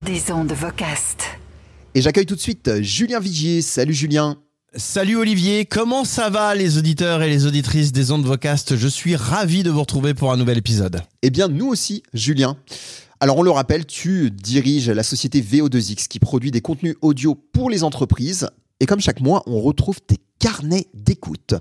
Des ondes Vocast. Et j'accueille tout de suite Julien Vigier. Salut Julien. Salut Olivier, comment ça va les auditeurs et les auditrices des ondes Vocast? Je suis ravi de vous retrouver pour un nouvel épisode. Eh bien nous aussi Julien. Alors on le rappelle, tu diriges la société VO2X qui produit des contenus audio pour les entreprises. Et comme chaque mois, on retrouve tes carnets d'écoute.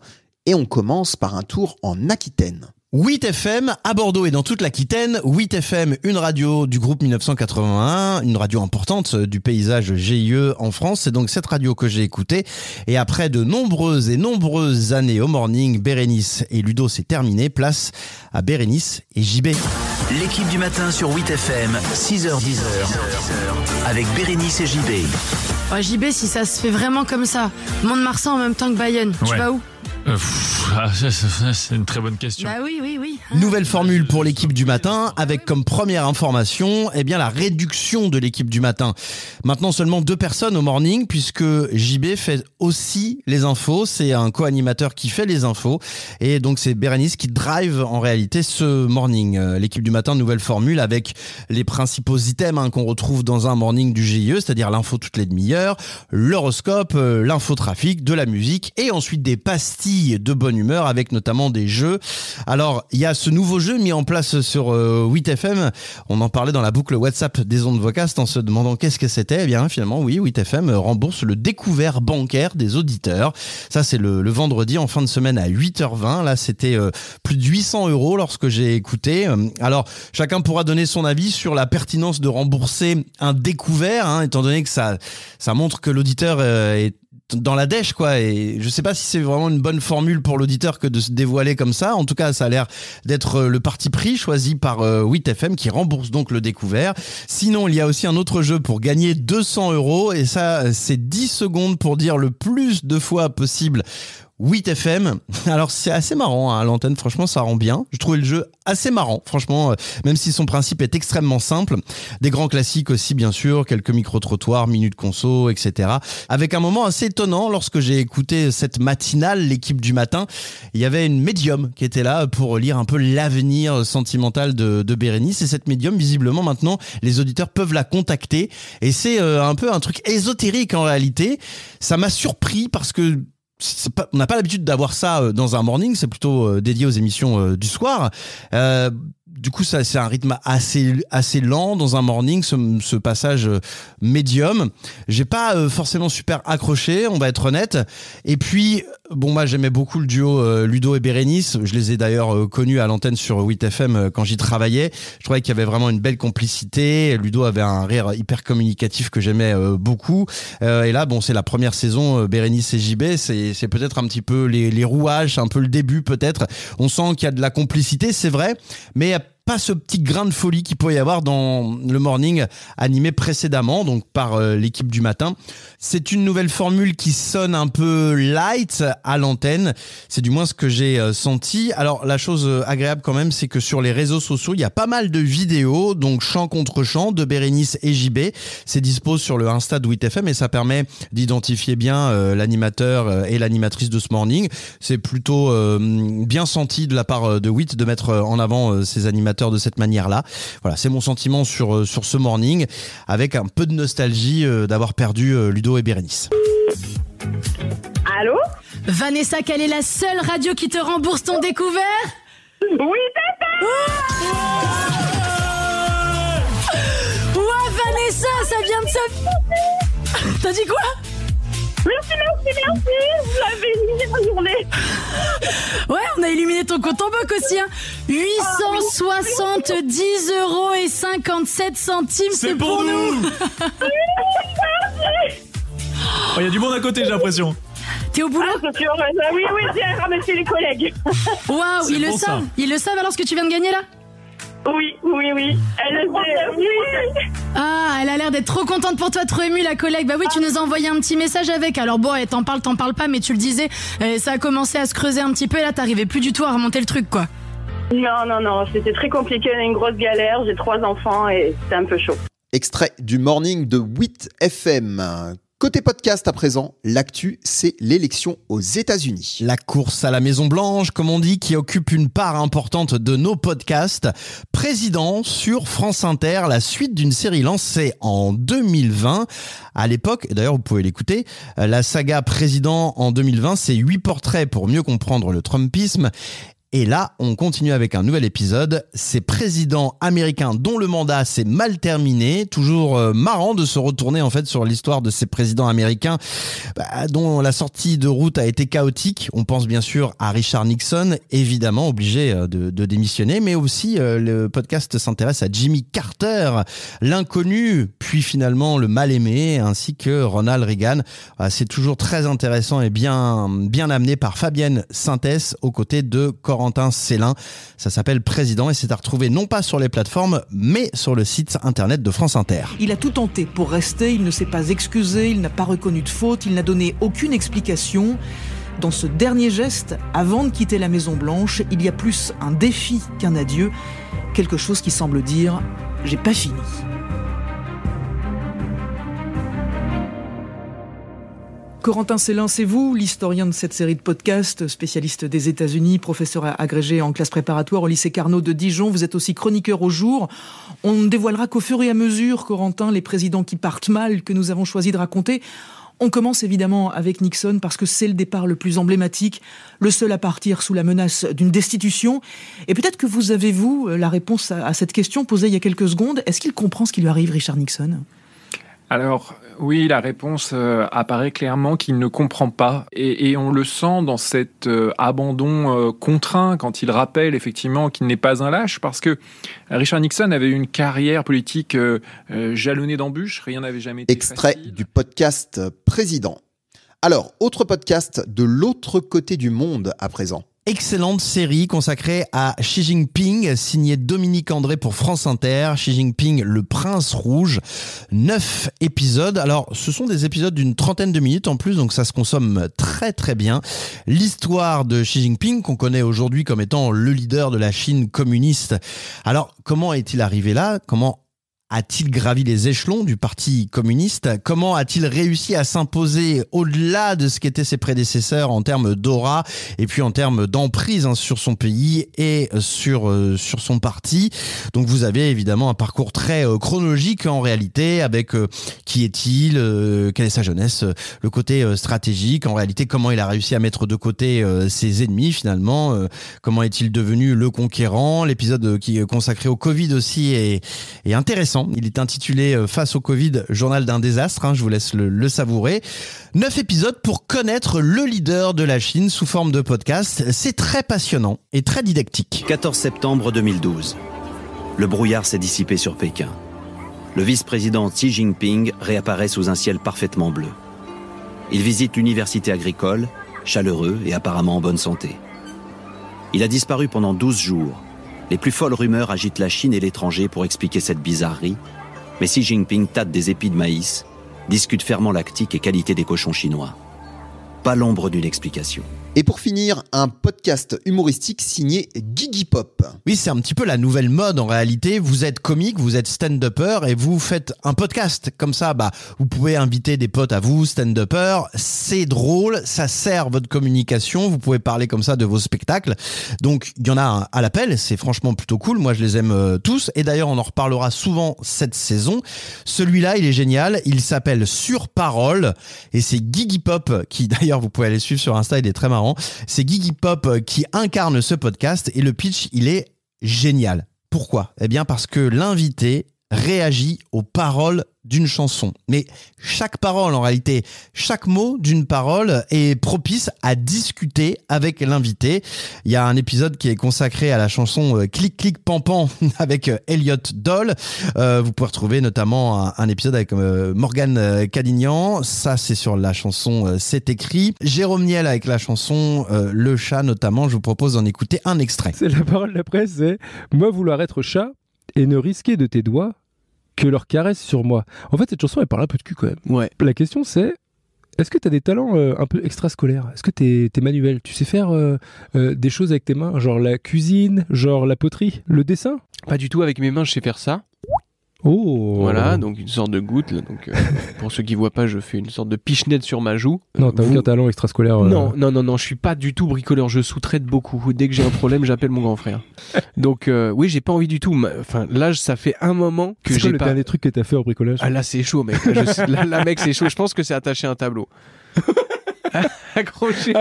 Et on commence par un tour en Aquitaine. 8FM à Bordeaux et dans toute l'Aquitaine. 8FM, une radio du groupe 1981, une radio importante du paysage GIE en France. C'est donc cette radio que j'ai écoutée. Et après de nombreuses années au morning, Bérénice et Ludo, c'est terminé. Place à Bérénice et JB. L'équipe du matin sur 8FM, 6h-10h, avec Bérénice et JB. Ouais, JB, si ça se fait vraiment comme ça, Mont-de-Marsan en même temps que Bayonne, tu vas où? C'est une très bonne question. Bah oui. Nouvelle formule pour l'équipe du matin, avec comme première information, la réduction de l'équipe du matin. Maintenant seulement 2 personnes au morning, puisque JB fait aussi les infos. C'est un co-animateur qui fait les infos. Et donc c'est Bérénice qui drive en réalité ce morning. L'équipe du matin, nouvelle formule avec les principaux items qu'on retrouve dans un morning du GIE, c'est-à-dire l'info toutes les demi-heures, l'horoscope, l'infotrafic, de la musique et ensuite des pastilles de bonne humeur avec notamment des jeux. Alors, il y a ce nouveau jeu mis en place sur 8FM. On en parlait dans la boucle WhatsApp des ondes Vocast en se demandant qu'est-ce que c'était. Eh bien, finalement, oui, 8FM rembourse le découvert bancaire des auditeurs. Ça, c'est le vendredi en fin de semaine à 8h20. Là, c'était plus de 800 € lorsque j'ai écouté. Alors, chacun pourra donner son avis sur la pertinence de rembourser un découvert, étant donné que ça montre que l'auditeur est dans la dèche, quoi. Et je sais pas si c'est vraiment une bonne formule pour l'auditeur que de se dévoiler comme ça. En tout cas, ça a l'air d'être le parti pris choisi par 8FM qui rembourse donc le découvert. Sinon, il y a aussi un autre jeu pour gagner 200 € et ça, c'est 10 secondes pour dire le plus de fois possible 8FM. Alors c'est assez marrant à l'antenne, franchement ça rend bien. Je trouvais le jeu assez marrant, franchement, même si son principe est extrêmement simple. Des grands classiques aussi bien sûr, quelques micro-trottoirs, minutes conso, etc. Avec un moment assez étonnant lorsque j'ai écouté cette matinale, l'équipe du matin, il y avait une médium qui était là pour lire un peu l'avenir sentimental de Bérénice et cette médium visiblement maintenant les auditeurs peuvent la contacter et c'est un peu un truc ésotérique en réalité. Ça m'a surpris parce que on n'a pas l'habitude d'avoir ça dans un morning, c'est plutôt dédié aux émissions du soir. Du coup, ça, c'est un rythme assez lent dans un morning, ce passage médium. J'ai pas forcément super accroché, on va être honnête. Et puis, moi j'aimais beaucoup le duo Ludo et Bérénice. Je les ai d'ailleurs connus à l'antenne sur 8FM quand j'y travaillais. Je trouvais qu'il y avait vraiment une belle complicité. Ludo avait un rire hyper communicatif que j'aimais beaucoup. Et là, c'est la première saison, Bérénice et JB. C'est peut-être un petit peu les rouages, un peu le début peut-être. On sent qu'il y a de la complicité, c'est vrai, mais il y a pas ce petit grain de folie qu'il peut y avoir dans le morning animé précédemment, donc par l'équipe du matin. C'est une nouvelle formule qui sonne un peu light à l'antenne. C'est du moins ce que j'ai senti. Alors, la chose agréable quand même, c'est que sur les réseaux sociaux, il y a pas mal de vidéos, donc chant contre chant de Bérénice et JB. C'est dispo sur le Insta de 8FM et ça permet d'identifier bien l'animateur et l'animatrice de ce morning. C'est plutôt bien senti de la part de 8 de mettre en avant ces animateurs de cette manière-là. Voilà, c'est mon sentiment sur ce morning, avec un peu de nostalgie d'avoir perdu Ludo et Bérénice. Allô? Vanessa, quelle est la seule radio qui te rembourse ton découvert? Oui, papa! Ouais, Vanessa, ça vient de ça. T'as dit quoi? Merci, vous l'avez éliminé ma journée. Ouais, on a éliminé ton compte en banque aussi, 870,57 €. C'est pour nous. Il y a du monde à côté, j'ai l'impression. T'es au boulot? Oui, j'ai ramassé les collègues. Waouh, ils le savent. Ils le savent alors ce que tu viens de gagner là? Oui. Elle le sait, oui. Ah, elle a l'air d'être trop contente pour toi, trop émue la collègue. Bah oui, tu nous as envoyé un petit message avec. Alors bon, t'en parles pas, mais tu le disais, ça a commencé à se creuser un petit peu et là t'arrivais plus du tout à remonter le truc, quoi. Non, c'était très compliqué, une grosse galère, j'ai 3 enfants et c'était un peu chaud. Extrait du morning de 8FM. Côté podcast à présent, l'actu, c'est l'élection aux États-Unis. La course à la Maison-Blanche, comme on dit, qui occupe une part importante de nos podcasts. Président sur France Inter, la suite d'une série lancée en 2020. À l'époque, et d'ailleurs vous pouvez l'écouter, la saga Président en 2020, c'est 8 portraits pour mieux comprendre le Trumpisme. Et là, on continue avec un nouvel épisode. Ces présidents américains dont le mandat s'est mal terminé. Toujours marrant de se retourner en fait sur l'histoire de ces présidents américains dont la sortie de route a été chaotique. On pense bien sûr à Richard Nixon, évidemment obligé de démissionner, mais aussi le podcast s'intéresse à Jimmy Carter, l'inconnu, puis finalement le mal-aimé, ainsi que Ronald Reagan. C'est toujours très intéressant et bien amené par Fabienne Sintès aux côtés de Corentin Célin. Ça s'appelle Président et c'est à retrouver non pas sur les plateformes, mais sur le site internet de France Inter. Il a tout tenté pour rester, il ne s'est pas excusé, il n'a pas reconnu de faute, il n'a donné aucune explication. Dans ce dernier geste, avant de quitter la Maison-Blanche, il y a plus un défi qu'un adieu, quelque chose qui semble dire « j'ai pas fini ». Corentin Célin, c'est vous, l'historien de cette série de podcasts, spécialiste des États-Unis, professeur agrégé en classe préparatoire au lycée Carnot de Dijon. Vous êtes aussi chroniqueur au Jour. On ne dévoilera qu'au fur et à mesure, Corentin, les présidents qui partent mal que nous avons choisi de raconter. On commence évidemment avec Nixon parce que c'est le départ le plus emblématique, le seul à partir sous la menace d'une destitution. Et peut-être que vous avez, la réponse à cette question posée il y a quelques secondes. Est-ce qu'il comprend ce qui lui arrive, Richard Nixon ? Alors, oui, la réponse apparaît clairement qu'il ne comprend pas. Et on le sent dans cet abandon contraint quand il rappelle effectivement qu'il n'est pas un lâche, parce que Richard Nixon avait une carrière politique jalonnée d'embûches, rien n'avait jamais été Extrait facile. du podcast Président. Alors, autre podcast de l'autre côté du monde à présent. Excellente série consacrée à Xi Jinping, signée Dominique André pour France Inter. Xi Jinping, le prince rouge. 9 épisodes. Alors, ce sont des épisodes d'une trentaine de minutes en plus, donc ça se consomme très très bien. L'histoire de Xi Jinping, qu'on connaît aujourd'hui comme étant le leader de la Chine communiste. Alors, comment est-il arrivé là ? Comment a-t-il gravi les échelons du parti communiste ? Comment a-t-il réussi à s'imposer au-delà de ce qu'étaient ses prédécesseurs en termes d'aura et puis en termes d'emprise sur son pays et sur son parti ? Donc vous avez évidemment un parcours très chronologique en réalité avec qui est-il, quelle est sa jeunesse, le côté stratégique, en réalité comment il a réussi à mettre de côté ses ennemis finalement, comment est-il devenu le conquérant. L'épisode qui est consacré au Covid aussi est intéressant. Il est intitulé Face au Covid, journal d'un désastre. Je vous laisse le savourer. 9 épisodes pour connaître le leader de la Chine sous forme de podcast. C'est très passionnant et très didactique. 14 septembre 2012. Le brouillard s'est dissipé sur Pékin. Le vice-président Xi Jinping réapparaît sous un ciel parfaitement bleu. Il visite l'université agricole, chaleureux et apparemment en bonne santé. Il a disparu pendant 12 jours. Les plus folles rumeurs agitent la Chine et l'étranger pour expliquer cette bizarrerie. Mais Xi Jinping tâte des épis de maïs, discute ferment lactique et qualité des cochons chinois. Pas l'ombre d'une explication. Et pour finir, un podcast humoristique signé Guigui Pop. Oui, c'est un petit peu la nouvelle mode en réalité. Vous êtes comique, vous êtes stand-upper et vous faites un podcast. Comme ça, vous pouvez inviter des potes à vous, stand-upper. C'est drôle, ça sert votre communication. Vous pouvez parler comme ça de vos spectacles. Donc, il y en a un à l'appel. C'est franchement plutôt cool. Moi, je les aime tous. Et d'ailleurs, on en reparlera souvent cette saison. Celui-là, il est génial. Il s'appelle Sur Parole. Et c'est Guigui Pop qui, d'ailleurs, vous pouvez aller suivre sur Insta. Il est très marrant. C'est Guigui Pop qui incarne ce podcast et le pitch, il est génial. Pourquoi ? Eh bien parce que l'invité réagit aux paroles d'une chanson. Mais chaque parole, en réalité, chaque mot d'une parole est propice à discuter avec l'invité. Il y a un épisode qui est consacré à la chanson Clic Clic Pan Pan avec Elliot Doll. Vous pouvez retrouver notamment un épisode avec Morgane Cadignan. Ça, c'est sur la chanson C'est écrit. Jérôme Niel avec la chanson Le Chat, notamment. Je vous propose d'en écouter un extrait. C'est la parole d'après, c'est « Moi vouloir être chat et ne risquer de tes doigts que leur caresse sur moi ». En fait, cette chanson, elle parle un peu de cul quand même. Ouais. La question, c'est, est-ce que tu as des talents un peu extrascolaires ? Est-ce que t'es manuel ? Tu sais faire des choses avec tes mains, genre la cuisine, genre la poterie, le dessin ? Pas du tout, avec mes mains, je sais faire ça. Oh. Voilà, donc une sorte de goutte. Là, donc, pour ceux qui voient pas, je fais une sorte de pichenette sur ma joue. Non, t'as aucun talent extrascolaire. Non, je suis pas du tout bricoleur. Je sous-traite beaucoup. Dès que j'ai un problème, j'appelle mon grand frère. Donc, oui, j'ai pas envie du tout. Enfin, là, ça fait un moment que j'ai pas. C'est quoi le dernier truc que t'as fait en bricolage? Ah là, c'est chaud, mec. Là, mec, c'est chaud. Je pense que c'est attacher un tableau. Accroché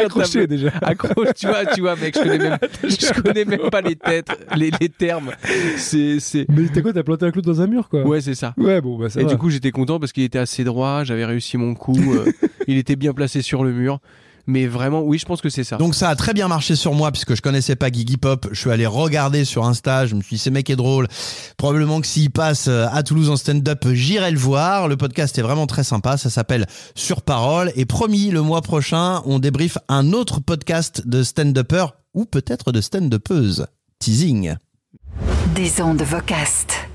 déjà. Accroche, tu vois, mec, je connais même pas les termes. Mais t'as quoi, t'as planté un clou dans un mur, quoi? Ouais, c'est ça. Ouais, bon, bah ça Et va. du coup, j'étais content parce qu'il était assez droit, j'avais réussi mon coup, il était bien placé sur le mur. Mais vraiment, oui, je pense que c'est ça. Donc ça a très bien marché sur moi puisque je connaissais pas Guigui Pop. Je suis allé regarder sur Insta. Je me suis dit, ce mec est drôle. Probablement que s'il passe à Toulouse en stand-up, j'irai le voir. Le podcast est vraiment très sympa. Ça s'appelle Sur Parole. Et promis, le mois prochain, on débriefe un autre podcast de stand-upper ou peut-être de stand-upeuse. Teasing. Des ondes Vocast.